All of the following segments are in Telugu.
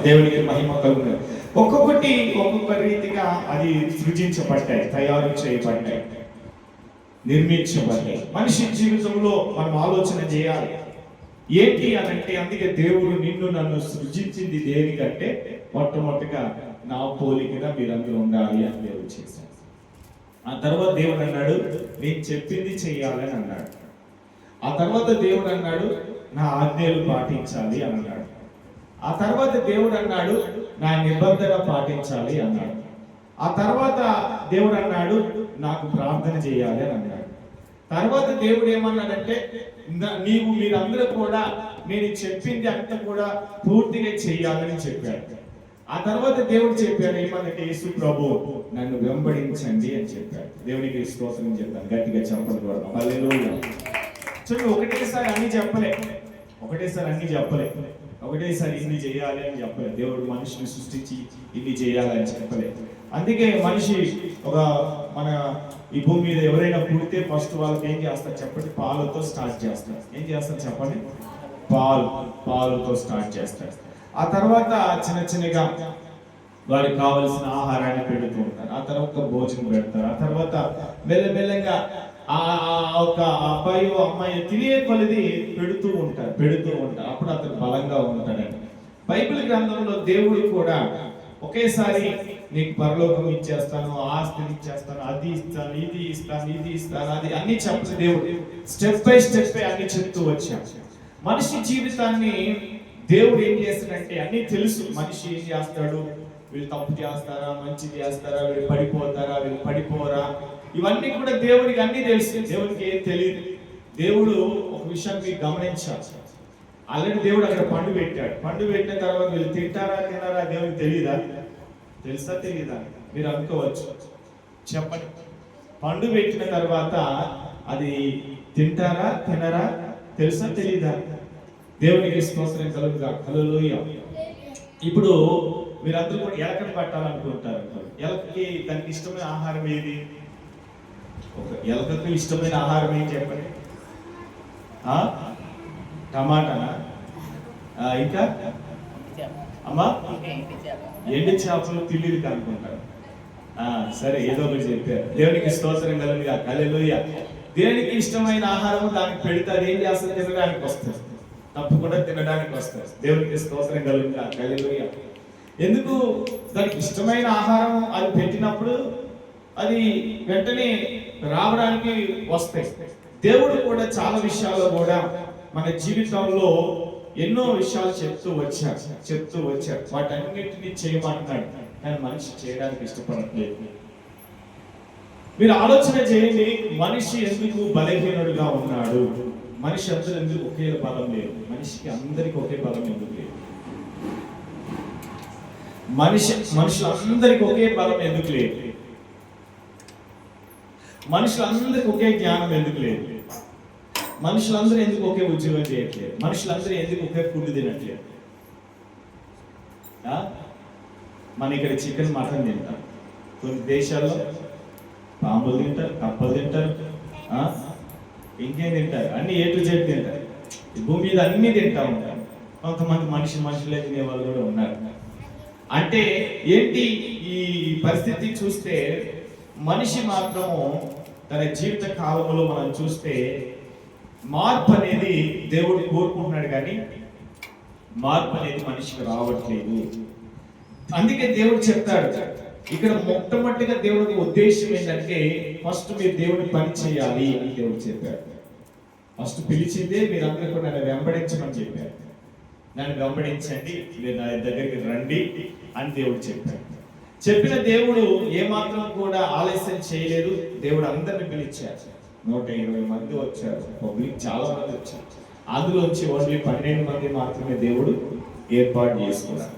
దేవునికి మహిమ కలుగును. ఒక్కొక్క రీతిగా అది సృజించబడ్డాయి, తయారు చేయబడ్డాయి, నిర్మించబడ్డాయి. మనిషి జీవితంలో మనం ఆలోచన చేయాలి ఏంటి అనంటే, అందుకే దేవుడు నిన్ను నన్ను సృజించింది దేనికంటే మొట్టమొదటిగా నా పోలికగా మీరందరూ ఉండాలి అని దేవుడు చేశాడు. ఆ తర్వాత దేవుడు అన్నాడు నేను చెప్పింది చెయ్యాలని అన్నాడు. ఆ తర్వాత దేవుడు అన్నాడు నా ఆజ్ఞలు పాటించాలి అని అన్నాడు. ఆ తర్వాత దేవుడు అన్నాడు నా నిబంధన పాటించాలి అన్నాడు. ఆ తర్వాత దేవుడు అన్నాడు నాకు ప్రార్థన చేయాలి అని అన్నాడు. తర్వాత దేవుడు ఏమన్నాడంటే మీరందరూ కూడా నేను చెప్పింది అంతా కూడా పూర్తిగా చెయ్యాలని చెప్పాడు. ఆ తర్వాత దేవుడు చెప్పాడు ఏమన్నంటే యేసు ప్రభు నన్ను వెంబడించండి అని చెప్పాడు. దేవునికి స్తోత్రం చెప్తాను, గట్టిగా చెప్పలు కూడా. హల్లెలూయా. చూడండి, ఒకటేసారి అన్ని చెప్పలే, ఒకటేసారి ఇన్ని చేయాలి అని చెప్పలే. దేవుడు మనిషిని సృష్టించి ఇన్ని చేయాలని చెప్పలే. అందుకే మనిషి మన ఈ భూమి మీద ఎవరైనా పుడితే ఫస్ట్ వాళ్ళకి ఏం చేస్తారు చెప్పండి? పాలతో స్టార్ట్ చేస్తారు. ఏం చేస్తారు చెప్పండి? పాలుతో స్టార్ట్ చేస్తారు. ఆ తర్వాత చిన్నగా వారికి కావలసిన ఆహారాన్ని పెడుతూ ఉంటారు. ఆ తర్వాత భోజనం పెడతారు. ఆ తర్వాత మెల్లమెల్లగా ఒక అబ్బాయి అమ్మాయి తినే కొలది పెడుతూ ఉంటారు. అప్పుడు అతను బలంగా ఉంటాడని బైబిల్ గ్రంథంలో దేవుడు కూడా ఒకేసారి నీకు పరలోకం ఇచ్చేస్తాను, ఆస్తిని ఇచ్చేస్తాను, అది ఇస్తాను, ఇది ఇస్తాను, అది అన్ని చెప్పు. దేవుడు స్టెప్ బై స్టెప్ అన్ని చెప్తూ వచ్చాడు. మనిషి జీవితాన్ని దేవుడు ఏం చేస్తాడంటే అన్ని తెలుసు. మనిషి ఏం చేస్తాడు, వీళ్ళు తప్పు చేస్తారా, మంచి చేస్తారా, వీళ్ళు పడిపోతారా, వీళ్ళు పడిపోరా, ఇవన్నీ కూడా దేవుడికి అన్ని తెలుసు. దేవుడికి ఏం తెలియదు. దేవుడు ఒక విషయం మీరు గమనించాలి. ఆల్రెడీ దేవుడు అక్కడ పండు పెట్టాడు. పండు పెట్టిన తర్వాత వీళ్ళు తింటారా తినారా దేవుడికి తెలియదా? తెలుసా తెలియదా? మీరు అనుకోవచ్చు. చెప్పండి, పండు పెట్టిన తర్వాత అది తింటారా తినరా తెలుసా తెలియదా? దేవునికి స్తోత్రం కలుగుగా. హల్లెలూయా. ఇప్పుడు మీరందరూ కూడా ఎలకని పట్టాలనుకుంటారు. ఎలకకి దానికి ఇష్టమైన ఆహారం ఏది? ఎలకకు ఇష్టమైన ఆహారం ఏం చెప్పండి? టమాటానా? ఇంకా అమ్మా ఎండి చేపలు తిల్లిది కనుకుంటారు. సరే, ఏదో ఒకటి చెప్పారు. దేవునికి స్తోత్రం కలుగుగా. హల్లెలూయా. దేవునికి ఇష్టమైన ఆహారం దానికి పెడితే అది ఏం చేస్తుంది? తినడానికి వస్తుంది, తప్పకుండా తినడానికి వస్తుంది. దేవునికి స్తోత్రం కలుగుగా. హల్లెలూయా. ఎందుకు? దానికి ఇష్టమైన ఆహారం అది పెట్టినప్పుడు అది వెంటనే రావడానికి వస్తాయి. దేవుడు కూడా చాలా విషయాల్లో కూడా మన జీవితంలో ఎన్నో విషయాలు చెప్తూ వచ్చాడు. వాటన్నిటిని చేయమంటున్నాడు, కానీ మనిషి చేయడానికి ఇష్టపడట్లేదు. మీరు ఆలోచన చేయండి, మనిషి ఎందుకు బలహీనుడుగా ఉన్నాడు? మనిషి అందరూ ఎందుకు ఒకే బలం లేదు? మనిషికి అందరికి ఒకే బలం ఎందుకు లేదు? మనుషులందరికీ ఒకే బలం ఎందుకు లేదు? మనుషులందరికీ ఒకే జ్ఞానం ఎందుకు లేదు? మనుషులందరూ ఎందుకు ఒకే ఉద్యోగం చేయట్లేదు? మనుషులందరూ ఎందుకు ఒకే ఫుడ్ తినట్లేదు? మన ఇక్కడ చికెన్ మటన్ తింటాం, కొన్ని దేశాల్లో పాములు తింటారు, కప్పలు తింటారు, ఇంకేం తింటారు, అన్ని A to Z తింటారు. ఈ భూమి మీద అన్ని తింటా ఉంటారు. కొంతమంది మనుషులే తినే వాళ్ళు కూడా ఉన్నారు. అంటే ఏంటి ఈ పరిస్థితి చూస్తే, మనిషి మాత్రము తన జీవిత కాలంలో మనం చూస్తే మార్పు అనేది దేవుడు కోరుకుంటున్నాడు, కానీ మార్పు అనేది మనిషికి రావట్లేదు. అందుకే దేవుడు చెప్తాడు ఇక్కడ మొట్టమొదటిగా దేవుడికి ఉద్దేశం ఏంటంటే ఫస్ట్ మీరు దేవుడిని పని చేయాలి అని దేవుడు చెప్పాడు. ఫస్ట్ పిలిచిందే మీరందరూ కూడా నన్ను వెంబడించమని చెప్పారు. నన్ను వెంబడించండి, మీరు నా దగ్గరికి రండి అని దేవుడు చెప్పాడు. చెప్పిన దేవుడు ఏమాత్రం కూడా ఆలస్యం చేయలేదు. దేవుడు అందరిని పిలిచారు. 120 మంది వచ్చారు, పబ్లిక్ చాలా మంది వచ్చారు. అందులోంచి ఓన్లీ 12 మంది మాత్రమే దేవుడు ఏర్పాటు చేసుకున్నారు.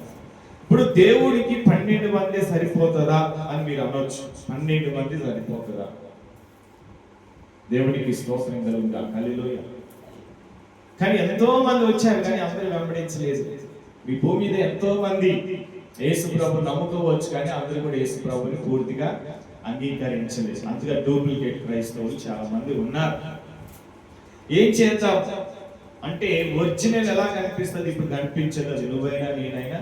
ఇప్పుడు దేవుడికి 12 మంది సరిపోతుందా అని మీరు అనొచ్చు. 12 మంది సరిపోతుందా? దేవుడికి స్తోత్రం కలుగుగా. హల్లెలూయా. కానీ ఎంతో మంది వచ్చారు, కానీ అందరూ వెంబడించలేదు. మీ భూమి మీద ఎంతో మంది యేసు ప్రభు నమ్ముకోవచ్చు, కానీ అందరూ కూడా యేసు ప్రభుని పూర్తిగా అంగీకరించలేదు. అంతగా డూప్లికేట్ క్రైస్తవులు చాలా మంది ఉన్నారు. ఏం చేద్దాం అంటే ఒరిజినల్ ఎలా కనిపిస్తుంది? ఇప్పుడు కనిపించదు. అది నువ్వైనా నేనైనా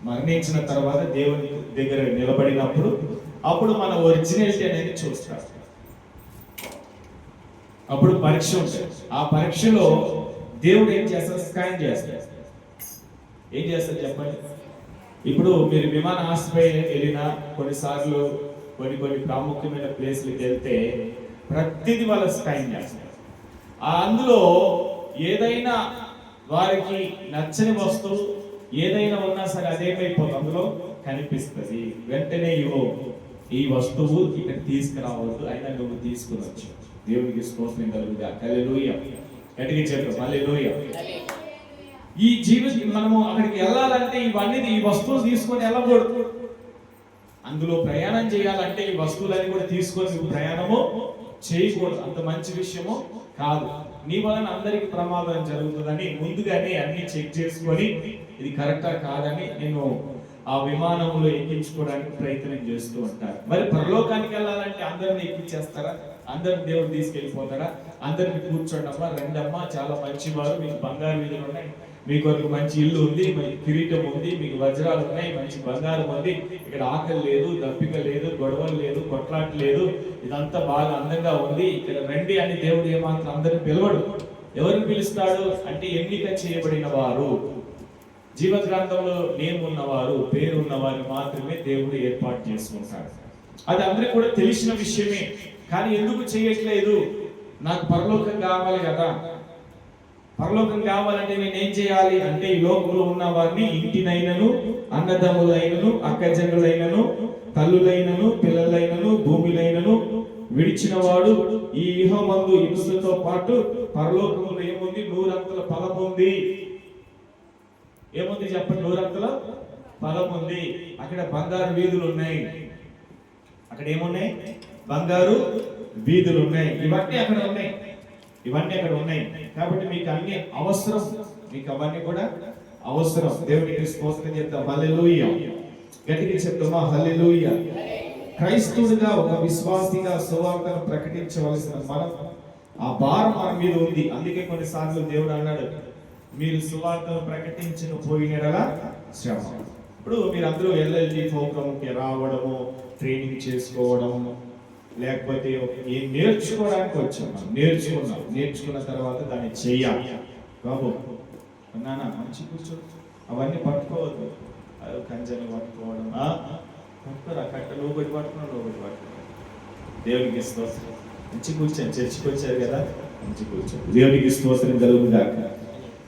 మరణించిన తర్వాత దేవుని దగ్గర నిలబడినప్పుడు అప్పుడు మన ఒరిజినాలిటీ అనేది చూస్తారు. అప్పుడు పరీక్ష ఉంటుంది. ఆ పరీక్షలో దేవుడు ఏం చేస్తారు? స్కాన్ చేస్తారు. ఏం చేస్తారు చెప్పండి? ఇప్పుడు మీరు విమానాశ్రయ వెళ్ళినా కొన్నిసార్లు కొన్ని ప్రాముఖ్యమైన ప్లేస్లకు వెళ్తే ప్రతిదీ వాళ్ళ స్కాన్ చేస్తారు. అందులో ఏదైనా వారికి నచ్చని వస్తువు ఏదైనా ఉన్నా సరే అదేమైపోతుంది, అందులో కనిపిస్తుంది. వెంటనే ఈ వస్తువు ఇక్కడ తీసుకురావద్దు, అయినా నువ్వు తీసుకునొచ్చు. దేవునికి స్తోత్రం కలుగుగా. హల్లెలూయా. గట్టిగా చెప్పు హల్లెలూయా. ఈ మనము అక్కడికి వెళ్ళాలంటే ఇవన్నీ ఈ వస్తువులు తీసుకొని వెళ్ళకూడదు. అందులో ప్రయాణం చేయాలంటే ఈ వస్తువులన్నీ కూడా తీసుకొని నువ్వు ప్రయాణము చేయకూడదు. అంత మంచి విషయము కాదు. నీ వలన అందరికి ప్రమాదం జరుగుతుందని ముందుగానే అన్ని చెక్ చేసుకొని ఇది కరెక్టా కాదని నేను ఆ విమానంలో ఎక్కించుకోవడానికి ప్రయత్నం చేస్తూ ఉంటారు. మరి పరలోకానికి వెళ్ళాలంటే అందరిని ఎక్కించేస్తారా? అందరిని దేవుడు తీసుకెళ్ళిపోతారా? అందరిని కూర్చోండమ్మా, రెండమ్మా, చాలా మంచివారు, మీకు బంగారు వీధులు ఉన్నాయి, మీకు ఒక మంచి ఇల్లు ఉంది, మీకు కిరీటం ఉంది, మీకు వజ్రాలు ఉన్నాయి, మంచి బంగారం ఉంది, ఇక్కడ ఆకలి లేదు, దప్పిక లేదు, గొడవలు లేదు, కొట్లాట లేదు, ఇదంతా బాగా అందంగా ఉంది, ఇక్కడ రండి అని దేవుడు ఏమాత్రం అందరిని పిలవడు. ఎవరిని పిలుస్తాడు అంటే ఎన్నిక చేయబడిన వారు, జీవ గ్రంథంలో నేమ్ ఉన్నవారు, పేరు ఉన్నవారు మాత్రమే దేవుడు ఏర్పాటు చేసుకుంటాడు. అది అందరికి కూడా తెలిసిన విషయమే. కానీ ఎందుకు చేయట్లేదు? నాకు పరలోకం కావాలి కదా. పరలోకం కావాలంటే నేనేం చేయాలి అంటే ఈ లోకంలో ఉన్న వారిని, ఇంటినైనను, అన్నదమ్ములైనను, అక్కజనులైనను, తల్లులైనను, పిల్లలైనను, భూమిలైనను విడిచిన వాడు ఈ ఇహమందు హింసతో పాటు పరలోకములో ఏముంది? నూరంతుల ఫలం ఉంది. ఏముంది చెప్పండి? నూరంతుల ఫలం ఉంది. అక్కడ బంగారు వీధులు ఉన్నాయి. అక్కడ ఏమున్నాయి? బంగారు వీధులు ఉన్నాయి. ఇవన్నీ అక్కడ ఉన్నాయి. ఇవన్నీ అక్కడ ఉన్నాయి. కాబట్టి మీకు అన్ని అవసరం, మీకు అవన్నీ కూడా అవసరం. దేవునికి స్తోత్రం చెప్తాం. హల్లెలూయా. గట్టిగా చెప్తామా? హల్లెలూయా. క్రైస్తవుడిగా, ఒక విశ్వాసిగా సువార్తను ప్రకటించవలసిన మనం, ఆ భారం మన మీద ఉంది. అందుకే కొన్నిసార్లు దేవుడు అన్నాడు, మీరు సువార్తను ప్రకటించిన పోయినలా శ్రమ. ఇప్పుడు మీరు అందరూ ఎల్ఎల్జీ ప్రోగ్రామ్కి రావడము, ట్రైనింగ్ చేసుకోవడము, లేకపోతే ఏం నేర్చుకోవడానికి వచ్చాం. మనం నేర్చుకున్న తర్వాత దాన్ని చెయ్యాలి. బాబు నాన్న మంచి కూర్చో, అవన్నీ పట్టుకోవద్దు. కంచెలు పట్టుకోవడం పట్టుకోరా, కట్టలు ఒకటి పట్టుకున్నాడు, ఒకటి పట్టుకున్నాడు. దేవునికి స్తోత్రం. మంచి కూర్చొని చర్చికి వచ్చారు కదా, మంచి కూర్చొని. దేవునికి స్తోత్రం కలుగుగాక.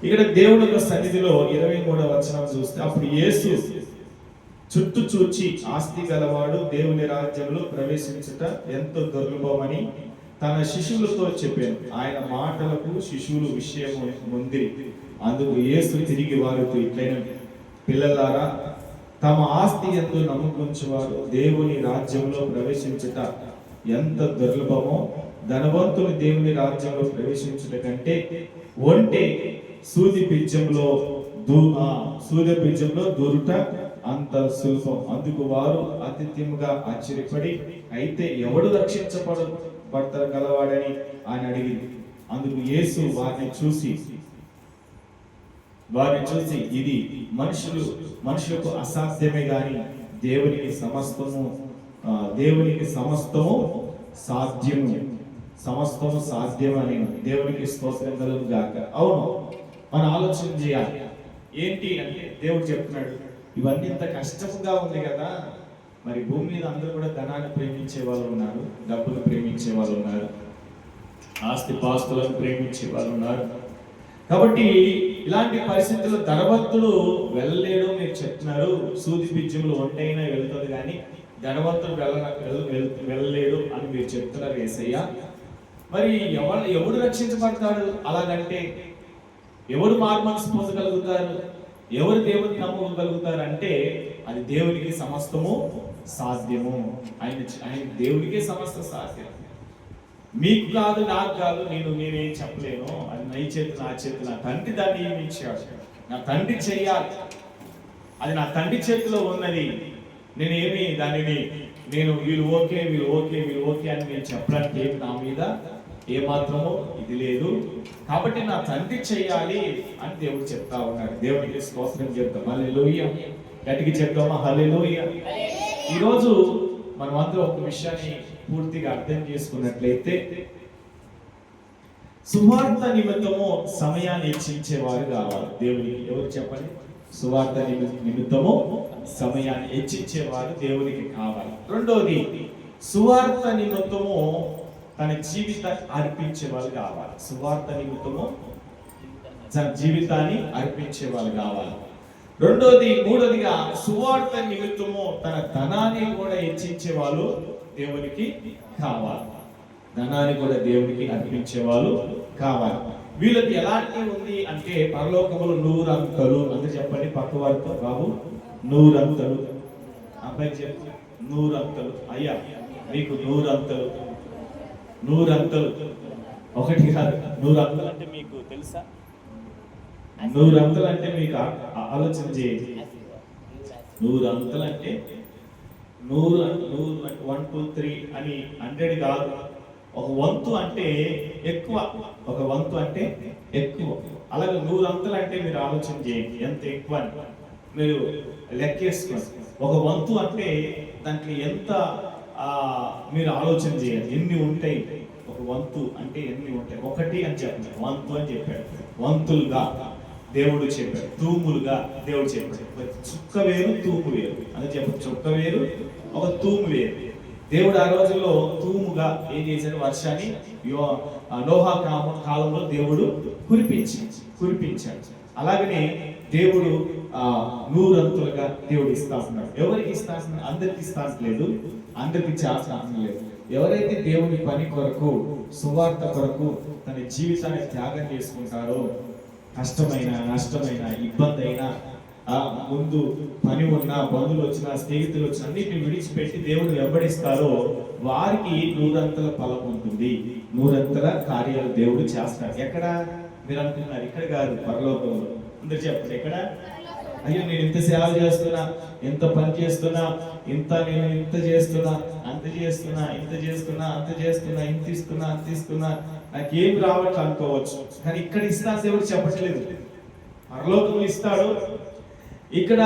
ఇక్కడ దేవుడు యొక్క సన్నిధిలో 23వ వచనం చూస్తే, అప్పుడు యేసు చుట్టూ చూచి ఆస్తి గలవాడు దేవుని రాజ్యంలో ప్రవేశించుట ఎంతో దుర్లభమని తన శిష్యులతో చెప్పాను. ఆయన మాటలకు శిష్యులు విషయం ముందిరి. అందుకు యేసు తిరిగి వారితో ఇట్లైన, పిల్లలారా, తమ ఆస్తి ఎంతో నమ్ముకుంచువారు దేవుని రాజ్యంలో ప్రవేశించుట ఎంత దుర్లభమో, ధనవంతులు దేవుని రాజ్యంలో ప్రవేశించుట కంటే ఒంటె సూది బీజంలో దూరుట అంత సులభం. అందుకు వారు అతిథ్యముగా ఆశ్చర్యపడి, అయితే ఎవడు రక్షించబడతారు గలవాడని ఆయన అడిగింది. అందుకు యేసు వారిని చూసి ఇది మనుషులకు అసాధ్యమే గాని దేవునికి సమస్తము సాధ్యమని. దేవునికి స్తోత్రం కలుగుగాక. అవును, మనం ఆలోచన చేయాలి. ఏంటి అంటే దేవుడు చెప్తున్నాడు, ఇవన్నీ ఇంత కష్టంగా ఉంది కదా. మరి భూమి మీద అందరూ కూడా ధనాన్ని ప్రేమించే వాళ్ళు ఉన్నారు, డబ్బులు ప్రేమించే వాళ్ళు ఉన్నారు, ఆస్తి పాస్తులను ప్రేమించే వాళ్ళు ఉన్నారు. కాబట్టి ఇలాంటి పరిస్థితుల్లో ధనవంతుడు వెళ్ళలేడు మీరు చెప్తున్నారు. సూది బీజంలో ఒంటైనా వెళ్తుంది కానీ ధనవంతుడు వెళ్ళలేడు అని మీరు చెప్తున్నారు యేసయ్య. మరి ఎవడు రక్షించబడతాడు? అలాగంటే ఎవరు మారుమనసు పొందగలుగుతారు? ఎవరు దేవుని నమ్మగలుగుతారు అంటే అది దేవునికి సమస్తము సాధ్యము. ఆయన దేవుడికే సమస్త సాధ్యం. మీకు కాదు, నాకు కాదు, నేనేం చెప్పలేను. అది నా చేతి నా తండ్రి దాన్ని నియమించాడు. నా తండ్రి చెయ్యాలి, అది నా తండ్రి చేతిలో ఉన్నది. నేనేమి దానిని వీళ్ళు ఓకే అని నేను చెప్పడానికి ఏమి నా మీద ఏమాత్రమో ఇది లేదు. కాబట్టి నా తండ్రి చెయ్యాలి అని దేవుడు చెప్తా ఉన్నాడు. దేవునికి స్తోత్రం చెప్తాం. హల్లెలూయా. గట్టిగా చెప్తామా హల్లెలూయా. ఈరోజు మనం అందరూ ఒక విషయాన్ని పూర్తిగా అర్థం చేసుకున్నట్లయితే, సువార్త నిమిత్తము సమయాన్ని హెచ్చించేవారు కావాలి దేవునికి. ఎవరు చెప్పండి? సువార్త నిమిత్తము సమయాన్ని హెచ్చించేవారు దేవునికి కావాలి. రెండోది, సువార్త నిమిత్తము తన జీవితాన్ని అర్పించే వాళ్ళు కావాలి. సువార్త నిమిత్తము తన జీవితాన్ని అర్పించే వాళ్ళు కావాలి. మూడోదిగా సువార్త నిమిత్తము తన ధనాన్ని కూడా హెచ్చించే వాళ్ళు దేవునికి కావాలి. ధనాన్ని కూడా దేవునికి అర్పించే వాళ్ళు కావాలి. వీళ్ళకి ఎలాంటి ఉంది అంటే, పరలోకములు 100 అంతలు. అందరూ చెప్పండి పక్క వారితో, బాబు 100 అంతలు. అబ్బాయి చెప్పు 100 అంతలు. అయ్యా మీకు 100 అంతలు. 100 అంతలు ఒకటి కాదు, 100 అంతలు అంటే మీకు తెలుసా? 100 అంతలు అంటే మీకు ఆలోచన చేయండి. 100 అంతలు అంటే 100 1 2 3 అని 100 కాదు. ఒక వంతు అంటే ఎక్కువ, ఒక వంతు అంటే ఎక్కువ. అలాగే 100 అంతలు అంటే మీరు ఆలోచన చేయండి ఎంత ఎక్కువ అని మీరు లెక్కేసుకోండి. ఒక వంతు అంటే దాంట్లో ఎంత మీరు ఆలోచన చేయాలి, ఎన్ని ఉంటాయి. ఒక వంతు అంటే ఎన్ని ఉంటాయి? ఒకటి అని చెప్పండి, వంతు అని చెప్పాడు. వంతులుగా దేవుడు చెప్పాడు, తూములుగా దేవుడు చెప్పాడు. చుక్క వేరు తూము వేరు అని చెప్పాడు. చుక్క వేరు ఒక తూము వేరు. దేవుడు ఆ రోజుల్లో తూముగా ఏం చేశాడు? వర్షాన్ని నోహా కాలంలో దేవుడు కురిపించాడు. అలాగనే దేవుడు 100 అంతులుగా దేవుడు ఇస్తా ఉన్నాడు. ఎవరికి ఇస్తా? అందరికి ఇస్తానట్లేదు, అందరికి చేస్తానట్లేదు. ఎవరైతే దేవుని పని కొరకు, సువార్త కొరకు తన జీవితాన్ని త్యాగం చేసుకుంటారో, కష్టమైన, నష్టమైన, ఇబ్బంది అయినా, ముందు పని ఉన్నా, బంధువులు వచ్చినా, స్నేహితులు వచ్చినా అన్నిటిని విడిచిపెట్టి దేవుడు వెంబడిస్తారో వారికి 100 అంతల ఫలం ఉంటుంది. 100 అంతల కార్యాలు దేవుడు చేస్తాడు. ఎక్కడ? మీరు అనుకున్నారు ఇక్కడ కాదు, పరలోకంలో. అందరు చెప్పండి ఎక్కడ? అయ్యో నేను ఇంత సేవ చేస్తున్నా, ఇంత పని చేస్తున్నా, నేను ఇంత చేస్తున్నా, అంత చేస్తున్నా, ఇంత చేస్తున్నా, అంత చేస్తున్నా, ఇంత ఇస్తున్నా, అంత ఇస్తున్నా, నాకేం రావట్లేదు అనుకోవచ్చు. కానీ ఇక్కడ ఇస్తా దేవుడు చెప్పట్లేదు. పరలోకంలో ఇస్తాడు, ఇక్కడ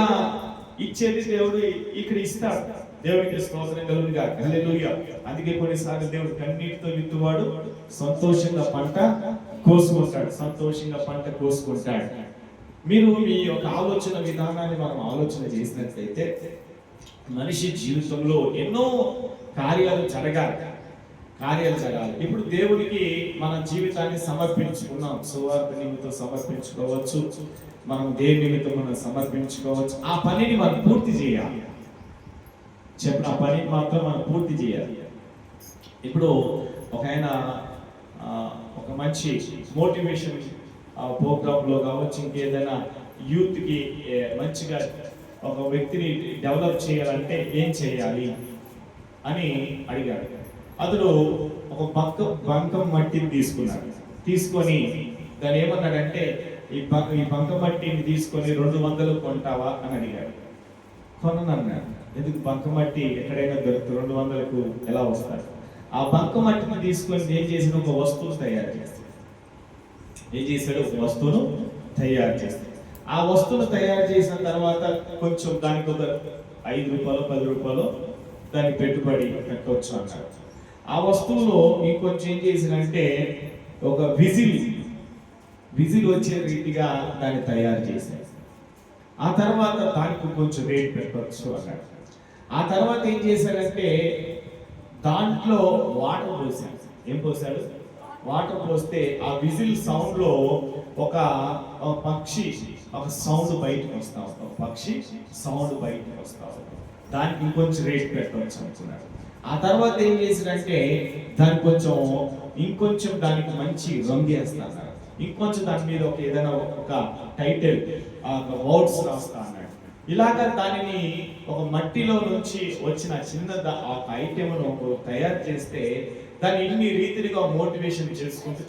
ఇచ్చేది దేవుడు ఇక్కడ ఇస్తాడు. దేవుడికి స్తోత్రం కలుగునుగా. హల్లెలూయా. అందుకే కొన్నిసార్లు దేవుడు కన్నీటితో విత్తువాడు సంతోషంగా పంట కోసుకుంటాడు. సంతోషంగా పంట కోసుకుంటాడు. మీరు మీ యొక్క ఆలోచన విధానాన్ని మనం ఆలోచన చేసినట్లయితే, మనిషి జీవితంలో ఎన్నో కార్యాలు జరగాలి. ఇప్పుడు దేవుడికి మన జీవితాన్ని సమర్పించుకున్నాం. సువార్త నిమిత్తం సమర్పించుకోవచ్చు, మనం దేవుని నిమిత్తం మనం సమర్పించుకోవచ్చు. ఆ పనిని మనం పూర్తి చేయాలి. చెప్పిన ఆ పనిని మాత్రం మనం పూర్తి చేయాలి. ఇప్పుడు ఒక ఆయన ఒక మంచి మోటివేషన్ ప్రోగ్రామ్ లో కావచ్చు, ఇంకేదైనా యూత్ కి మంచిగా ఒక వ్యక్తిని డెవలప్ చేయాలంటే ఏం చేయాలి అని అడిగాడు. అతడు ఒక బంకం మట్టిని తీసుకొని దాన్ని ఏమన్నాడంటే, ఈ బంక మట్టిని తీసుకొని 200 కొంటావా అని అడిగాడు. కొననన్నాడు. ఎందుకు? బంక మట్టి ఎక్కడైనా దొరుకుతుంది, 200కు ఎలా వస్తాడు? ఆ బంక మట్టిని తీసుకొని ఏం చేసిన? ఒక వస్తువును తయారు చేస్తాడు. ఏం చేశాడు? ఒక వస్తువును తయారు చేస్తాడు. ఆ వస్తువును తయారు చేసిన తర్వాత కొంచెం దానికి ఒక 5 రూపాయలు 10 రూపాయలు దానికి పెట్టుబడి పెట్టవచ్చు అన్నాడు. ఆ వస్తువులో ఇంకొంచెం ఏం చేసినంటే ఒక విజిల్ వచ్చే రీతిగా దాన్ని తయారు చేశాడు. ఆ తర్వాత దానికి కొంచెం రేట్ పెట్టవచ్చు అన్నాడు. ఆ తర్వాత ఏం చేశాడంటే దాంట్లో వాటర్ పోసాడు. ఏం పోసాడు? వాటర్ పోస్తే ఆ విజిల్ సౌండ్ లో ఒక పక్షి ఒక సౌండ్ బయటకు వస్తా ఉంటాం. పక్షి సౌండ్ బయటకు వస్తా ఉంటాం. దానికి ఇంకొంచెం రేట్ పెట్టవచ్చు అనుకున్నాడు. ఆ తర్వాత ఏం చేశాడంటే ఇంకొంచెం దానికి మంచి రంగు వేస్తాడు. ఇంకొంచెం దాని మీద ఏదైనా ఒక టైటిల్ వర్డ్స్ రాస్తా అన్నాడు. ఇలాగా దానిని ఒక మట్టిలో నుంచి వచ్చిన చిన్న ఒక ఐటెంను తయారు చేస్తే దాన్ని ఇన్ని రీతిగా మోటివేషన్ చేసుకుంటూ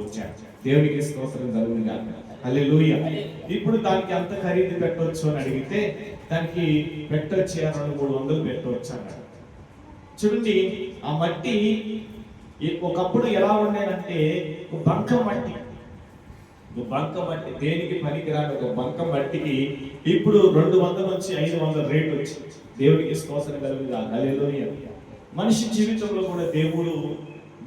వచ్చాడు. దేవునికి స్తోత్రం కలుగునుగాక. హల్లెలూయా. ఇప్పుడు దానికి ఎంత ఖరీదు పెట్టవచ్చు అని అడిగితే దానికి పెట్టొచ్చు 200-300 పెట్టవచ్చు అన్నాడు. చూడండి, ఆ మట్టి ఒకప్పుడు ఎలా ఉండేదంటే బంక మట్టి. ఒక బంక మట్టి, దేనికి పనికిరాని ఒక బంక మట్టికి ఇప్పుడు 200 నుంచి 500 రేటు వచ్చింది. దేవునికి స్తోత్రం కలుగుగా. హల్లెలూయా. మనిషి జీవితంలో కూడా దేవుడు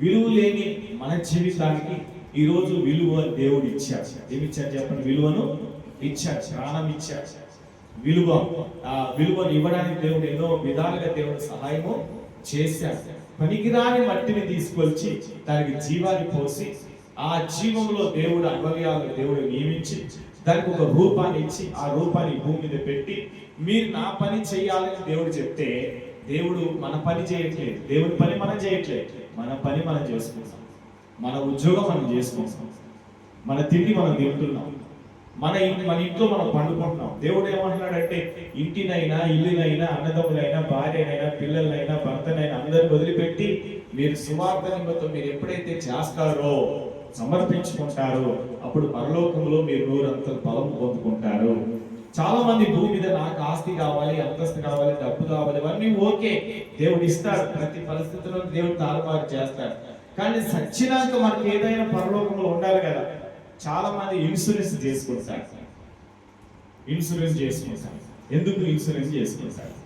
విలువ లేని మన జీవితానికి ఈరోజు విలువ దేవుడు ఇచ్చాడు. ఏమి ఇచ్చాడు చెప్పండి? విలువను ఇచ్చాడు, ప్రాణం ఇచ్చాడు. విలువ, ఆ విలువను ఇవ్వడానికి దేవుడు ఎన్నో విధాలుగా దేవుడు సహాయము చేశాడు. పనికిరాని మట్టిని తీసుకొచ్చి దానికి జీవాన్ని పోసి ఆ జీవంలో దేవుడు అవయవాలు దేవుడు నియమించి దానికి ఒక రూపాన్ని ఇచ్చి ఆ రూపాన్ని భూమి మీద పెట్టి మీరు నా పని చేయాలని దేవుడు చెప్తే, దేవుడు మన పని చేయట్లేదు, దేవుడి పని మనం చేయట్లేదు, మన పని మనం చేసుకుంటాం, మన ఉద్యోగం మనం చేసుకుంటాం, మన తిండి మనం తింటున్నాం, మన ఇంట్లో మనం పండుకుంటున్నాం. దేవుడు ఏమంటున్నాడంటే, ఇంటినైనా ఇల్లునైనా అన్నదమ్ములైనా భార్యనైనా పిల్లలైనా భర్తనైనా అందరిని వదిలిపెట్టి మీరు సువార్త నిమిత్తం మీరు ఎప్పుడైతే చేస్తారో, సమర్పించుకుంటారో, అప్పుడు పరలోకంలో మీరు నూరంతల బలం పొందుకుంటారు. చాలా మంది భూమి మీద నాకు ఆస్తి కావాలి, అంతస్తు కావాలి, డబ్బు కావాలి, ఇవన్నీ ఓకే, దేవుడు ఇస్తాడు. ప్రతి పరిస్థితిలో దేవుడు తారుమారు చేస్తాడు. కానీ సచ్చినాక మనకి ఏదైనా పరలోకంలో ఉండాలి కదా. చాలా మంది ఇన్సూరెన్స్ చేసుకుంటారు. ఇన్సూరెన్స్ చేసుకుంటారు. ఎందుకు ఇన్సూరెన్స్ చేసుకుంటారు?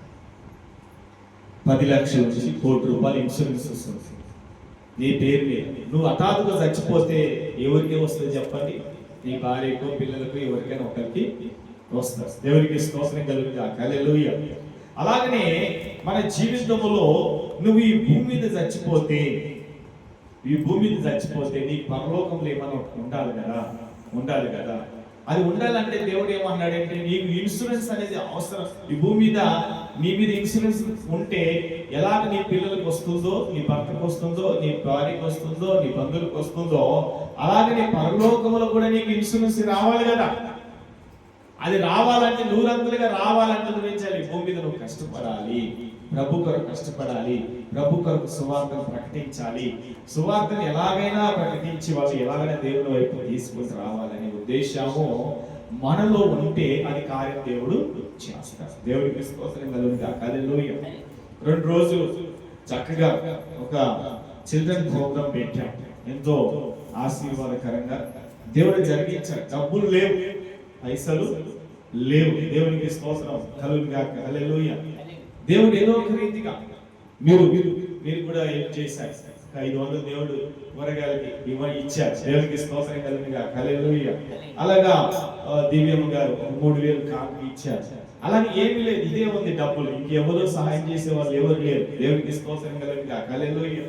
10 లక్షల నుంచి ₹1 కోటి ఇన్సూరెన్స్ వస్తుంది నీ పేరు మీద. నువ్వు హఠాత్తుగా చచ్చిపోతే ఎవరికి వస్తుంది చెప్పండి? నీ భార్యకో పిల్లలకు ఎవరికైనా ఒకరికి వస్తారు. దేవునికి స్తోత్రం కలుగుగా. హల్లెలూయా. అలాగనే మన జీవితంలో నువ్వు ఈ భూమి మీద చచ్చిపోతే నీ పరలోకంలో ఏమైనా ఉండాలి కదా. అది ఉండాలంటే దేవుడు ఏమన్నాడంటే, నీకు ఇన్సూరెన్స్ అనేది అవసరం. ఈ భూమి మీద నీ మీద ఇన్సూరెన్స్ ఉంటే ఎలాగ నీ పిల్లలకు వస్తుందో, నీ భర్తకు వస్తుందో, నీ భార్యకు వస్తుందో, నీ బంధువులకు వస్తుందో, అలాగే నీ పరలోకంలో కూడా నీకు ఇన్సూరెన్స్ రావాలి కదా. అది రావాలంటే, నూరంతులుగా రావాలంటే నువ్వేం చేయాలి? భూమి మీద నువ్వు కష్టపడాలి, ప్రభు కొరకు కష్టపడాలి, ప్రభు కొరకు సువార్తను ప్రకటించాలి. సువార్తను ఎలాగైనా ప్రకటించి వాళ్ళు ఎలాగైనా దేవుని వైపు తీసుకుని రావాలనే ఉద్దేశము మనలో ఉంటే అది కార్యం దేవుడు చేస్తాడు. దేవుడికి స్తోత్రం కలుగుగా. హల్లెలూయా. 2 రోజులు చక్కగా ఒక చిల్డ్రన్ ప్రోగ్రామ్ పెట్టాం. ఎంతో ఆశీర్వాదకరంగా దేవుడు జరిగించాడు. డబ్బులు లేవు, పైసలు లేవు. దేవునికి స్తోత్రం కలుగుగా. హల్లెలూయా. దేవుడు ఏదో ఒక రీతిగా మీరు కూడా ఏం చేశారు? 500 దేవుడు కూరగాయలకి ఇచ్చారు. దేవునికి స్తోత్రం కలుగుగా. హల్లెలూయా. అలాగా దివ్యమ్మ గారు 3000 కాకి ఇచ్చారు. అలాగే ఏమీ లేదు, ఇదే ఉంది డబ్బులు. ఇంకెవరో సహాయం చేసే వాళ్ళు ఎవరు లేరు. దేవునికి స్తోత్రం కలుగుగా. హల్లెలూయా.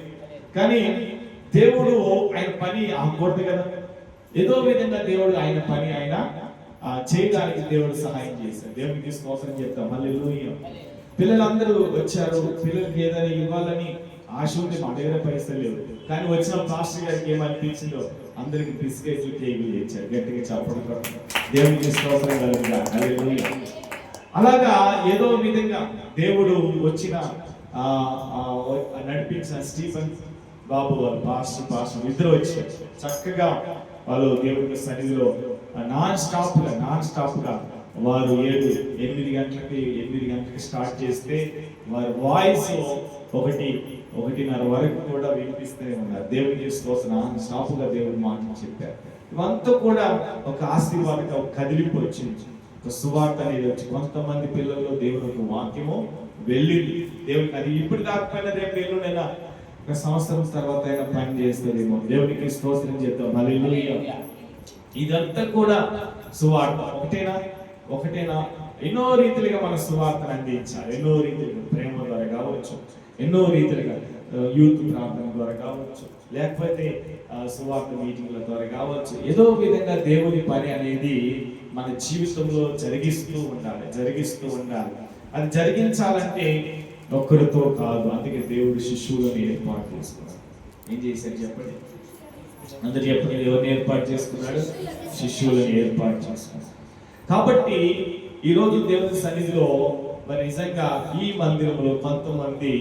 కానీ దేవుడు ఆయన పని ఆగకూడదు కదా. ఏదో విధంగా దేవుడు ఆయన పని ఆయన చేయడానికి దేవుడు సహాయం చేశాడు. దేవునికి స్తోత్రం చెప్తాం. హల్లెలూయా. పిల్లలందరూ వచ్చారు. పిల్లలకి ఏదైనా ఇవ్వాలని ఆశ ఉంది. మా దగ్గర పైసలు లేవు. కానీ వచ్చిన పాస్టర్ గారికి ఏమనిపించిందో, అందరికి బిస్కెట్లు కేకులు ఇచ్చారు. గట్టిగా చెప్పడం. దేవునికి స్తోత్రం కలుగుగా. హల్లెలూయా. అలాగా ఏదో విధంగా దేవుడు వచ్చిన నడిపించిన స్టీఫెన్ బాబు వారు పాస్టర్ ఇద్దరు వచ్చారు. చక్కగా వాళ్ళు దేవుడి సన్నిధిలో నాన్ స్టాప్ గా వారు 8 గంటలకి స్టార్ట్ చేస్తే వారి వాయిస్ 1:30 వరకు కూడా వినిపిస్తూనే ఉన్నారు. దేవుడికి స్తోత్రం. నాన్ స్టాప్ గా దేవుడు మాటలు చెప్పారు. ఇవంతా కూడా ఒక ఆశీర్వాదంగా, ఒక కదిలింపు వచ్చింది, ఒక సువార్త అనేది వచ్చి కొంతమంది పిల్లల్లో దేవుడికి వాక్యము వెళ్ళింది. దేవుడికి అది ఇప్పుడు కాకపోయినా రేపు ఎల్లుండైనా ఒక సంవత్సరం తర్వాత అయినా పని చేస్తుందేమో. దేవుడికి స్తోత్రం చేద్దాం. హల్లెలూయా. ఇదంతా కూడా సువార్త. ఒకటేనా ఎన్నో రీతిలుగా మన సువార్తను అందించాలి. ఎన్నో రీతిలుగా ప్రేమ ద్వారా కావచ్చు, ఎన్నో రీతిలుగా యూత్ ప్రార్థన ద్వారా కావచ్చు, లేకపోతే సువార్త మీటింగ్ల ద్వారా కావచ్చు. ఏదో విధంగా దేవుని పని అనేది మన జీవితంలో జరిగిస్తూ ఉండాలి. అది జరిగించాలంటే ఒక్కరితో కాదు. అందుకే దేవుడు శిష్యులను ఏర్పాటు చేసుకున్నాడు. ఏం చేశారు చెప్పండి? అందరు చెప్పండి. ఎవరిని ఏర్పాటు చేసుకున్నాడు? శిష్యులను ఏర్పాటు చేసుకున్నాడు. కాబట్టి ఈరోజు దేవుని సన్నిధిలో మరి నిజంగా ఈ మందిరంలో కొంతమంది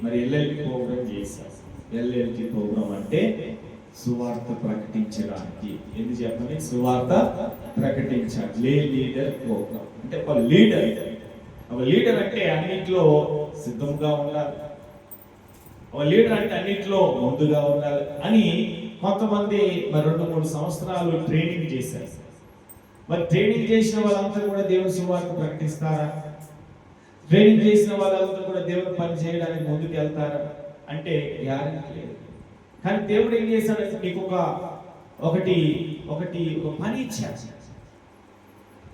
మరి ఎల్ఎల్టీ ప్రోగ్రామ్ చేశారు. ఎల్ఎల్టీ ప్రోగ్రామ్ అంటే సువార్త ప్రకటించడానికి. ఎందుకు చెప్పండి? సువార్త ప్రకటించాలి. లీడర్ ప్రోగ్రామ్ అంటే ఒక లీడర్ అంటే అన్నింటిలో సిద్ధంగా ఉండాలి. ఒక లీడర్ అంటే అన్నింటిలో ముందుగా ఉండాలి అని కొంతమంది మరి 2-3 సంవత్సరాలు ట్రైనింగ్ చేశారు. మరి ట్రైనింగ్ చేసిన వాళ్ళందరూ కూడా దేవుని సువార్త ప్రకటిస్తారా? ట్రైనింగ్ చేసిన వాళ్ళందరూ కూడా దేవుని పని చేయడానికి ముందుకు వెళ్తారా అంటే గ్యారెంటీ లేదు. కానీ దేవుడు ఏం చేశాడంటే నీకు ఒక పని ఇచ్చాడు.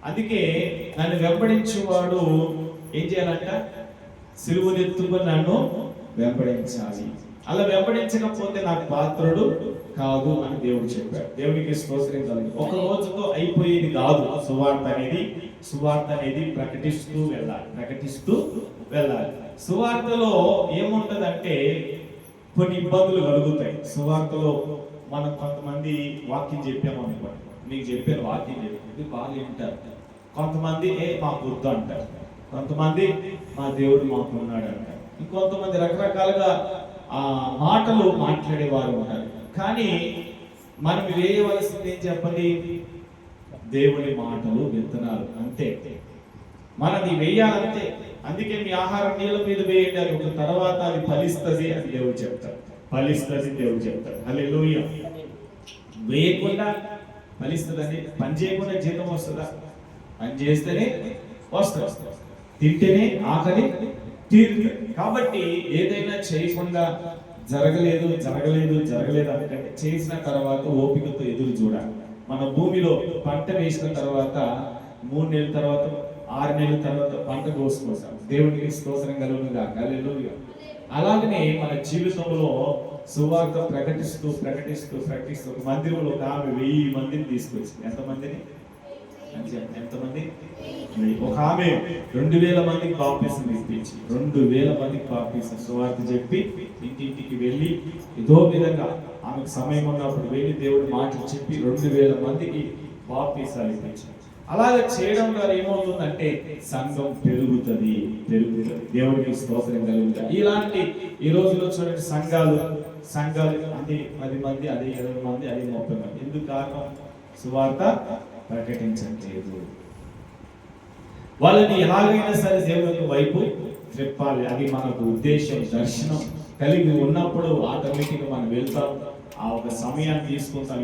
అందుకే నన్ను వెంబడించేవాడు ఏం చేయాలంట? సిలువనెత్తుకొని నన్ను వెంబడించాలి. అలా వెంబడించకపోతే నాకు పాత్రుడు కాదు అని దేవుడు చెప్పాడు. దేవునికి స్తోత్రం కలుగు. ఒక రోజుతో అయిపోయేది కాదు సువార్త అనేది ప్రకటిస్తూ వెళ్ళాలి. సువార్తలో ఏముంటదంటే కొన్ని ఇబ్బందులు కలుగుతాయి. సువార్తలో మనం కొంతమంది వాక్యం చెప్పాము అనుకోండి, మీకు చెప్పాను వాక్యం చెప్పి బాగా వింటారు. కొంతమంది మాకు వద్దు అంటారు, కొంతమంది మా దేవుడు మాకు ఉన్నాడు అంటారు, ఇంకొంతమంది రకరకాలుగా మాటలు మాట్లాడేవారు ఉంటారు. కానీ మనం వేయవలసింది ఏం చెప్పండి? దేవుని మాటలు, విత్తనాలు అంతే. మనది వేయాలంతే. అందుకే మీ ఆహారం నీళ్ళ మీద వేయండి, అది ఒక తర్వాత అది ఫలిస్తుంది అని దేవుడు చెప్తాడు. హల్లెలూయా. వేయకుండా ఫలిస్తుందని, పని చేయకుండా జీతం వస్తుందా? పని చేస్తేనే వస్తుంది, తింటేనే ఆకలి తీరుతుంది. కాబట్టి ఏదైనా చేయకుండా జరగలేదు అంటే చేసిన తర్వాత ఓపికతో ఎదురు చూడాలి. మన భూమిలో పంట వేసిన తర్వాత 3 నెలల తర్వాత 6 నెలల తర్వాత పంట కోసుకుంటాం. దేవునికి స్తోత్రం కలుగునుగా. హల్లెలూయా. అలాగనే మన జీవితంలో సువార్త ప్రకటిస్తూ ఒక మందిరంలో ఒక ఆమె 1000 మందిని తీసుకొచ్చి ఎంతమంది? ఒక ఆమె 2000 మందికి బాప్తిసం ఇప్పించి 2000 మందికి బాప్తిసం సువార్త చెప్పి ఇంటింటికి వెళ్ళి ఏదో విధంగా ఆమెకు సమయం ఉన్నప్పుడు వెళ్ళి దేవుడి మాటలు చెప్పి 2000 మందికి బాప్తిసాలు ఇప్పించారు. అలాగే చేయడం ద్వారా ఏమవుతుందంటే సంఘం పెరుగుతుంది. దేవుడికి స్తోత్రం కలుగుతుంది. ఇలాంటి ఈ రోజుల్లో చూడండి సంఘాలు అంటే 10 మంది, అదే 20 మంది, అదే 30 మంది. ఎందుకు కారణం? సువార్త ప్రకటించట్లేదు. వాళ్ళని ఎలాగైనా సరే దేవుని వైపు చెప్పాలి. అది మనకు ఉద్దేశం, దర్శనం కలిగి ఉన్నప్పుడు ఆటోమేటిక్గా మనం వెళ్తాం. ఆ ఒక సమయాన్ని తీసుకుంటాం.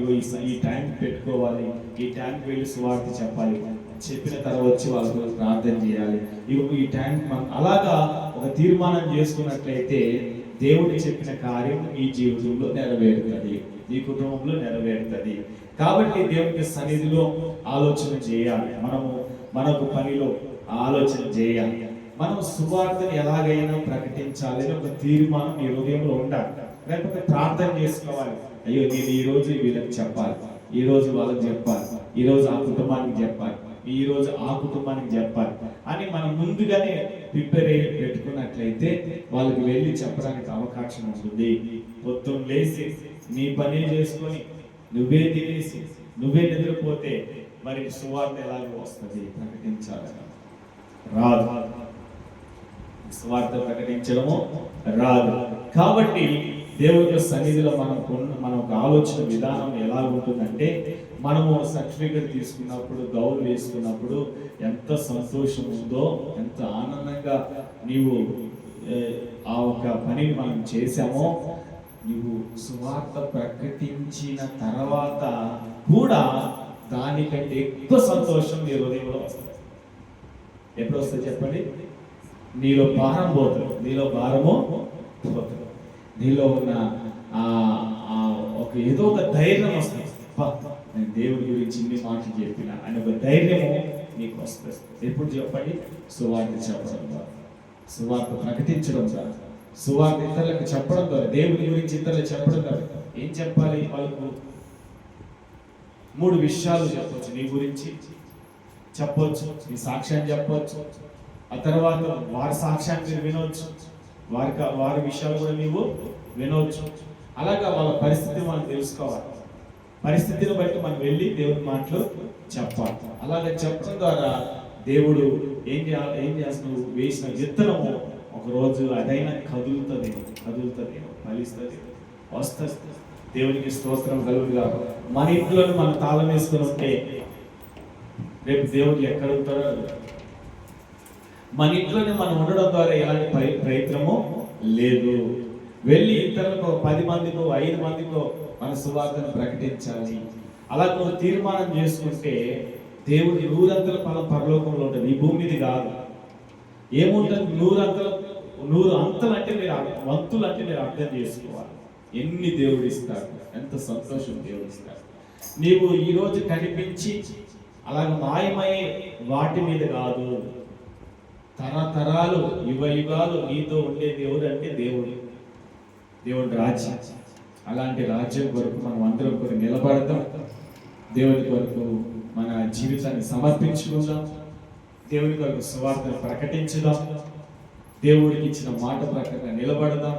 ఈ టైం పెట్టుకోవాలి, ఈ టైంకి వెళ్ళి సువార్త చెప్పాలి, చెప్పిన తర్వాత వచ్చి వాళ్ళకు ప్రార్థన చేయాలి. ఈ టైం మనం అలాగా ఒక తీర్మానం చేసుకున్నట్లయితే దేవుడు చెప్పిన కార్యం ఈ జీవితంలో నెరవేరుతుంది, ఈ కుటుంబంలో నెరవేరుతుంది. కాబట్టి దేవునికి సన్నిధిలో ఆలోచన చేయాలి. మనకు పనిలో ఆలోచన చేయాలి. మనం సువార్తను ఎలాగైనా ప్రకటించాలని ఒక తీర్మానం ఈ హృదయంలో ఉండాలి. లేకపోతే ప్రార్థన చేసుకోవాలి. అయ్యో నేను ఈ రోజు వీళ్ళకి చెప్పాలి, ఈ రోజు వాళ్ళకి చెప్పాలి, ఈ రోజు ఆ కుటుంబానికి చెప్పాలి, ఈ రోజు ఆ కుటుంబానికి చెప్పాలి అని మనం ముందుగానే ప్రిపేర్ అయ్యి పెట్టుకున్నట్లయితే వాళ్ళకి వెళ్ళి చెప్పడానికి అవకాశం ఉంటుంది. పొద్దున్న లేచి నీ పని చేసుకొని నువ్వే తినేసి నువ్వే నిద్రపోతే మరి సువార్త ఎలాగో వస్తుంది? ప్రకటించాలి రాదు. సువార్త ప్రకటించడము రాదు. కాబట్టి దేవుని సన్నిధిలో మన ఒక ఆలోచన విధానం ఎలా ఉంటుందంటే, మనము సర్టిఫికెట్ తీసుకున్నప్పుడు, గౌరవ వేసుకున్నప్పుడు ఎంత సంతోషం ఉందో, ఎంత ఆనందంగా నీవు ఆ ఒక పనిని మనం చేశామో, నీవు సువార్త ప్రకటించిన తర్వాత కూడా దానికంటే ఎక్కువ సంతోషం నీ హృదయంలో వస్తుంది. ఎప్పుడు వస్తుంది చెప్పండి? నీలో భారం పోతుంది, నీలో భారము పోతుంది, నీలో ఉన్న ఏదో ఒక ధైర్యం వస్తుంది. నేను దేవుడి గురించి ఇన్ని మాటలు చెప్పిన అని ఒక ధైర్యము నీకు వస్తుంది. ఎప్పుడు చెప్పండి? సువార్త చెప్పడం ద్వారా, సువార్త ప్రకటించడం ద్వారా, సువార్త ఇతరులకు చెప్పడం ద్వారా, దేవుడి గురించి ఇతరులకు చెప్పడం ద్వారా. ఏం చెప్పాలి? వాళ్ళకు 3 విషయాలు చెప్పొచ్చు. నీ గురించి చెప్పొచ్చు, నీ సాక్ష్యాన్ని చెప్పొచ్చు, ఆ తర్వాత వారి సాక్ష్యాన్ని మీరు వినవచ్చు, వారి విషయాలు కూడా నీవు వినవచ్చు. అలాగా వాళ్ళ పరిస్థితి మనం తెలుసుకోవాలి. పరిస్థితిని బట్టి మనం వెళ్ళి దేవుని మాటలు చెప్పాలి. అలాగే చెప్పడం ద్వారా దేవుడు ఏం చేస్తావు? వేసిన విత్తనము ఒకరోజు అదైనా కదులుతుంది, ఫలిస్తుంది, వస్తుంది. దేవునికి స్తోత్రం కలుగుగా. మన ఇంట్లో మనం తాళం వేసుకొని ఉంటే రేపు దేవుడు ఎక్కడ ఉంటాడో. మన ఇంట్లోనే మనం ఉండడం ద్వారా ఎలాంటి ప్రయత్నము లేదు. వెళ్ళి ఇతరులకు 10 మందికో 5 మందికో మన సువార్తను ప్రకటించాలి. అలా నువ్వు తీర్మానం చేసుకుంటే దేవుడి నూరంతల ఫలం పరలోకంలో ఉంటుంది, ఈ భూమి మీద కాదు. ఏముంటుంది? 100 అంతలు అంటే మీరు వంతులు అంటే మీరు అర్థం చేసుకోవాలి. ఎన్ని దేవుడు ఇస్తాడు, ఎంత సంతోషం దేవుడు ఇస్తాడు. నీవు ఈరోజు కనిపించి అలాగ మాయమయ్యే వాటి మీద కాదు, తరతరాలు యుగాలు నీతో ఉండే దేవుడు అంటే దేవుడి రాజ్యం. అలాంటి రాజ్యం కొరకు మనం అందరం కొరకు నిలబడతాం. దేవుడి కొరకు మన జీవితాన్ని సమర్పించుకుందాం. దేవుడి కొరకు సువార్తను ప్రకటించుదాం. దేవుడికి ఇచ్చిన మాట ప్రకారంగా నిలబడదాం.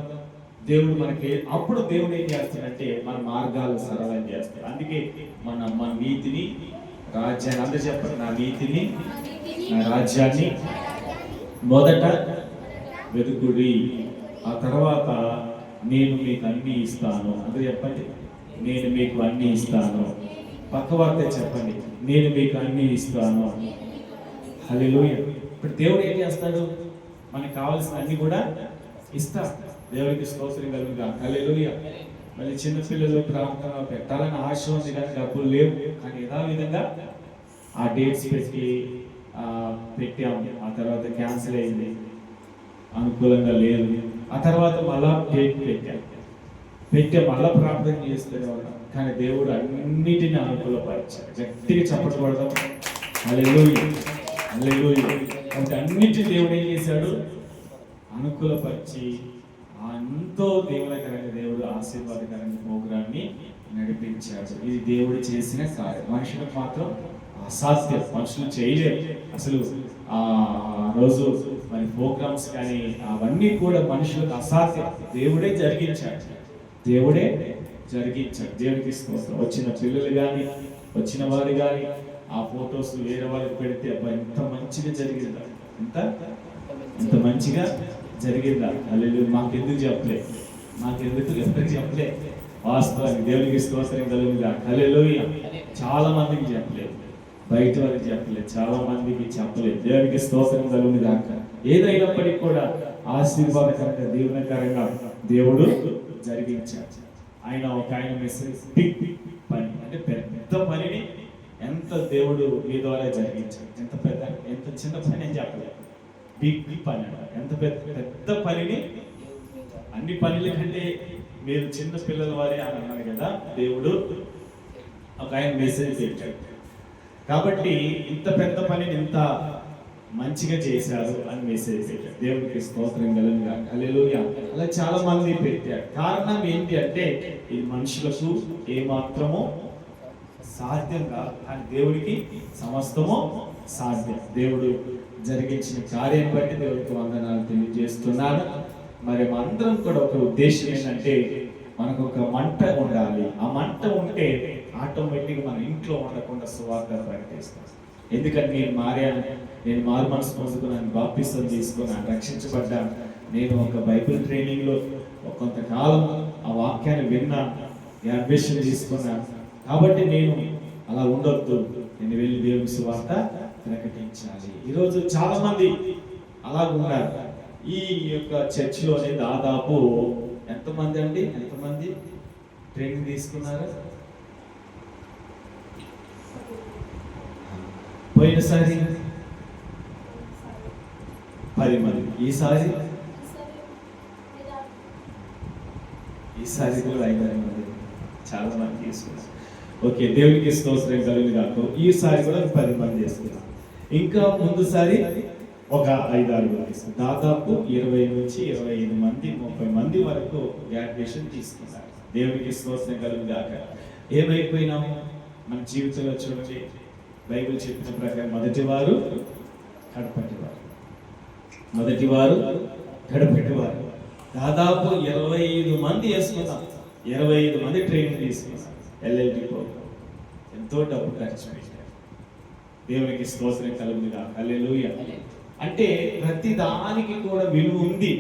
అప్పుడు దేవుడు ఏం చేస్తాడంటే మన మార్గాలు సరళం చేస్తాడు. అందుకే మన నీతిని, రాజ్యాన్ని, అందరూ చెప్పండి, నా నీతిని, నా రాజ్యాన్ని మొదట వెతుకుడి, ఆ తర్వాత నేను మీకు అన్ని ఇస్తాను. అందరూ చెప్పండి, నేను మీకు అన్ని ఇస్తాను. పక్క వార్త చెప్పండి, నేను మీకు అన్ని ఇస్తాను. హల్లెలూయా. ఇప్పుడు దేవుడు ఏం చేస్తాడు? మనకు కావాల్సిన అన్ని కూడా ఇస్తాడు. దేవుడికి స్తోత్రం కలుగుగా. హల్లెలూయా. మళ్ళీ చిన్నపిల్లలు ప్రార్థన పెట్టాలని ఆశ ఉంది కానీ డబ్బులు లేవు. కానీ యథావిధంగా ఆ డేట్స్ పెట్టాము. ఆ తర్వాత క్యాన్సిల్ అయింది, అనుకూలంగా లేదు. ఆ తర్వాత మళ్ళా డేట్ పెట్టే మళ్ళా ప్రార్థన చేస్తూనే ఉన్నాం. కానీ దేవుడు అన్నిటిని అనుకూలపరిచాడు. గట్టిగా చెప్పబడదాం. హల్లెలూయా, హల్లెలూయా. అంటే అన్నిటిని దేవుడు ఏం చేశాడు? అనుకూలపరిచి ఎంతో దేవులకరంగా, దేవుడు ఆశీర్వాదకరంగా ప్రోగ్రాన్ని నడిపించాడు. ఇది దేవుడు చేసిన కార్యం. మనుషులకు మాత్రం అసాధ్యం, మనుషులు చేయలేరు. అసలు ఆ రోజు మరి ప్రోగ్రామ్స్ కానీ అవన్నీ కూడా మనుషులకు అసాధ్యం. దేవుడే జరిగించాడు. దేవుడికి స్తోత్రం. వచ్చిన పిల్లలు కానీ వచ్చిన వారు కానీ ఆ ఫొటోస్ వేరే వాళ్ళకి పెడితే అబ్బా ఎంత మంచిగా జరిగిందా, ఎంత మంచిగా జరిగిందా. హల్లెలూయా. మాకెందుకు ఎవరికి చెప్పలే. వాస్తవానికి దేవునికి స్తోత్రం కలుగుగా. హల్లెలూయా. చాలా మందికి చెప్పలేదు, బయట వారికి చెప్పలేదు, చాలా మందికి చెప్పలేదు. దేవునికి స్తోత్రం కలుగుగా. ఏదైనప్పటికీ కూడా ఆశీర్వాదకరంగా, దీవెనకరంగా దేవుడు జరిగించాడు. ఆయన మెసేజ్ బిగ్ పని అంటే పెద్ద పనిని ఎంత దేవుడు మీ ద్వారా జరిగించాడు. ఎంత చిన్న పని అని చెప్పలేదు, బిగ్ పని అన్నారు. ఎంత పెద్ద పనిని, అన్ని పనుల కంటే మీరు చిన్న పిల్లల వారే అని అన్నారు కదా. దేవుడు ఆయన మెసేజ్ పెట్టాడు కాబట్టి ఇంత పెద్ద పనిని ఇంత మంచిగా చేశారు అని మెసేజ్ పెట్టాడు. దేవుడికి స్తోత్రం కలుగుగా. హల్లెలూయా. అలా చాలా మంది పెట్టారు. కారణం ఏంటి అంటే ఇది మనుషులకు ఏమాత్రమో సాధ్యం కాదు, కానీ దేవుడికి సమస్తము సాధ్యం. దేవుడు జరిగించిన కార్యం బట్టి దేవుడికి వందనాలు తెలియజేస్తున్నాను. మరి అందరం కూడా ఒక ఉద్దేశం ఏంటంటే మనకు ఒక మంట ఉండాలి. ఆ మంట ఉంటే ఆటోమేటిక్గా మన ఇంట్లో ఉండకుండా సువార్త ప్రకటిస్తాం. ఎందుకంటే నేను మారు మనసు పొందుకున్నాను, బాప్తిసం తీసుకున్నాను, రక్షించబడ్డాను. నేను ఒక బైబిల్ ట్రైనింగ్లో కొంతకాలం ఆ వాక్యాన్ని విన్నాను, అన్వేషణ తీసుకున్నాను. కాబట్టి నేను అలా ఉండొద్దు, నేను వెళ్ళి దేవుని సువార్త ప్రకటించాలి. ఈరోజు చాలా మంది అలాగున్నారు. ఈ యొక్క చర్చిలోనే దాదాపు ఎంతమంది ట్రైనింగ్ తీసుకున్నారు? పోయినసారి 10 మంది, ఈసారి కూడా 5 మంది, చాలా మంది తీసుకున్నారు. ఓకే, దేవునికి స్తోత్రం కలుగుగాక. ఈసారి కూడా 10 మంది తీసుకున్నారు. ఇంకా ముందుసారి ఒక 5-6 మంది, దాదాపు 20 నుంచి 25 మంది 30 మంది వరకు గ్రాడ్యుయేషన్ తీసుకున్నారు. దేవునికి స్తోత్రం కలుగుగాక. ఏమైపోయినాము మన జీవితంలో? చూడండి, బైబిల్ చెప్పిన ప్రకారం మొదటివారు కడపటివారు. దాదాపు 25 మంది వేసుకున్నాం, 25 మంది ట్రైనింగ్ తీసుకున్నాం. LLD ప్రోగ్రాం ఎంతో డబ్బు ఖర్చు పెట్టారు. దేవునికి స్తోత్రం కలుగుగా. హల్లెలూయా. అంటే ప్రతి దానికి కూడా విలువ ఉంది.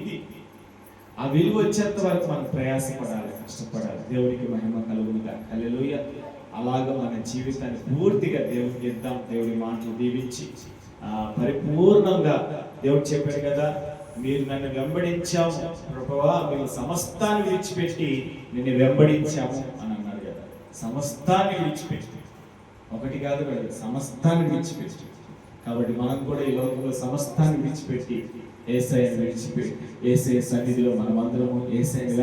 ఆ విలువ వచ్చేంత వరకు మనం ప్రయాసపడాలి, కష్టపడాలి. దేవునికి మహిమ కలుగుగా. హల్లెలూయా. అలాగా మన జీవితాన్ని పూర్తిగా దేవుడికి ఇద్దాం. దేవుడి మాటలు దీవించి పరిపూర్ణంగా దేవుడు చెప్పాడు కదా, మీరు నన్ను వెంబడించాము ప్రభువా, మీరు సమస్తాన్ని విడిచిపెట్టి నిన్ను వెంబడించాము అని అన్నారు సమస్తాన్ని విడిచిపెట్టి, ఒకటి కాదు కాదు, సమస్తాన్ని విడిచిపెట్టి. కాబట్టి మనం కూడా ఈ లోకంలో సమస్తాన్ని విడిచిపెట్టి యేసయ్యను విడిచిపెట్టి యేసయ్య సన్నిధిలో మనం అందరము యేసయ్యను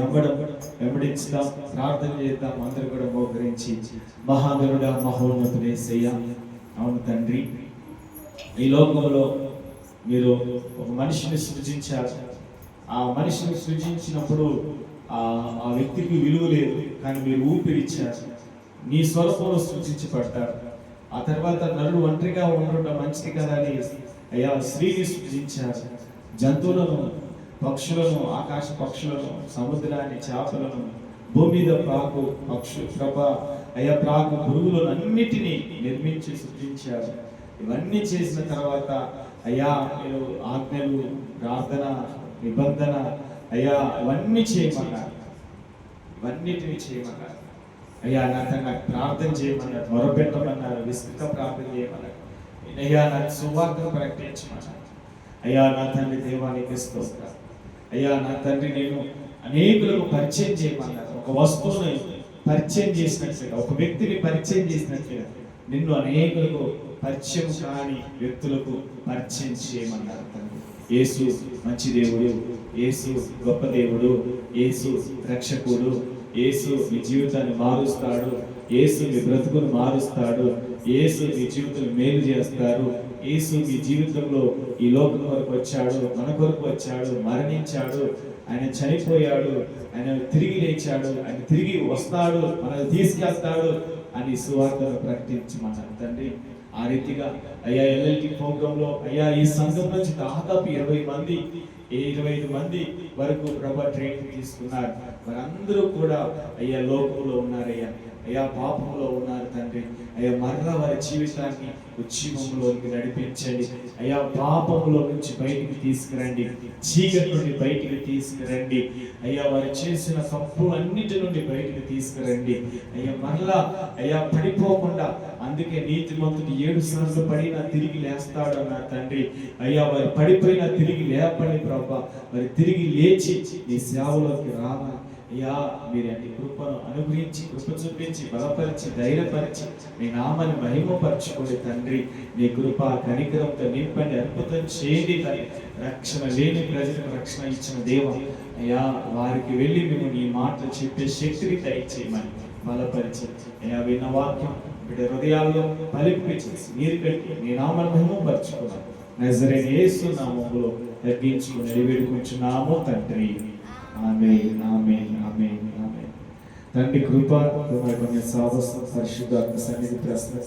వెంబడించుదాం, ప్రార్థన చేద్దాం. అందరూ కూడా మోకరించి, మహాగరుడా మహోన్నతుడు యేసయ్య, అవును తండ్రి, ఈ లోకంలో మీరు ఒక మనిషిని సృజించారు. ఆ మనిషిని సృజించినప్పుడు ఆ వ్యక్తికి విలువ లేదు, కానీ మీరు ఊపిరిచ్చారు, నీ స్వరూపంలో సృజించబడ్డారు. ఆ తర్వాత నరుడు ఒంటరిగా ఉండడం మంచిది కదా అని అయ్యా స్త్రీని సృజించారు. జంతువులను, పక్షులను, ఆకాశ పక్షులను, సముద్రాన్ని, చేపలను, భూమి మీద ప్రాకు అయ్యా ప్రాకు పురుగులను అన్నిటినీ నిర్మించి సృజించారు. ఇవన్నీ చేసిన తర్వాత అయ్యా మీరు ఆజ్ఞలు, ప్రార్థన, నిబంధన అయ్యా ఇవన్నీ చేయమన్నారు, ఇవన్నిటిని చేయమన్నారు. అయ్యా నాకు ప్రార్థన చేయమన్నారు, మొరపెట్టమన్నారు, విస్తృత ప్రార్థన చేయమన్నారు. అయ్యా నాకు సువార్తను ప్రకటించమన్నారు. అయ్యా నా తండ్రి దేవానికి స్తోత్రం. అయ్యా నా తండ్రి నేను అనేకులకు పరిచయం చేయమన్నారు. ఒక వస్తువుని పరిచయం చేసినట్లుగా, ఒక వ్యక్తిని పరిచయం చేసినట్లుగా నిన్ను అనేకులకు పరిచయం కాని వ్యక్తులకు పరిచయం చేయమన్నారు తండ్రి. యేసు మంచి దేవుడు, యేసు గొప్ప దేవుడు, యేసు రక్షకుడు, యేసు మీ జీవితాన్ని మారుస్తాడు, యేసు మీ బ్రతుకును మారుస్తాడు, యేసు మీ జీవితం మేలు చేస్తారు. యేసు మీ జీవితంలో ఈ లోకం వరకు వచ్చాడు, మన కొరకు వచ్చాడు, మరణించాడు, ఆయన చనిపోయాడు, ఆయన తిరిగి లేచాడు, ఆయన తిరిగి వస్తాడు, మనల్ని తీసుకెళ్తాడు అని సువార్తను ప్రకటించమన్నారు తండ్రి. ఆ రీతిగా అయ్యా ఎల్ఎల్టీ ప్రోగ్రాంలో అయ్యా ఈ సంఘం నుంచి దాదాపు 25 మంది వరకు ప్రభా ట్రైనింగ్ తీసుకున్నారు. వారందరూ కూడా అయ్యా లోకంలో ఉన్నారయ్యా, అయ్యా పాపంలో ఉన్నారు తండ్రి. అయ్యా మరలా వారి జీవితాన్ని ఉజ్జీవంలోకి నడిపించండి. అయ్యా పాపంలో నుంచి బయటికి తీసుకురండి, చీకటి నుండి బయటికి తీసుకురండి. అయ్యా వారు చేసిన తప్పు అన్నిటి నుండి బయటికి తీసుకురండి. అయ్యా మరలా అయ్యా పడిపోకుండా, అందుకే నీతిమంతుడు 7 సార్లు పడినా తిరిగి లేస్తాడు అన్నారు తండ్రి. అయ్యా వారు పడిపోయినా తిరిగి లేపండి ప్రభా, వారి తిరిగి లేచి నీ సేవలోకి రావాలి. అయ్యా మీరు అన్ని కృపను అనుగ్రహించి, కృప చూపించి, బలపరిచి, ధైర్యపరిచి మీ నామాన్ని మహిమపరచుకోండి తండ్రి. నీ కృప కనికరంతో నింపండి, అద్భుతం చేయండి తండ్రి. రక్షణ లేని ప్రజలకు రక్షణ ఇచ్చిన దేవ అయ్యా, వారికి వెళ్ళి మేము నీ మాటలు చెప్పే శక్తిని దయచేయమని బలపరిచి, అయ్యా విన్న వాక్యం బిడ్డ హృదయాల్లో పలికించేసి మీరు పెట్టి నీ నామాన్ని మహిమపరచుకున్నాను. నజరేయుడైన యేసు నామములో తగ్గించుకుని వేడుకుంటున్నాము తండ్రి. ఆమేన్, ఆమేన్, ఆమేన్, ఆమేన్. తండ్రి కృప, పరిశుద్ధ సన్నిధి ప్రశ్న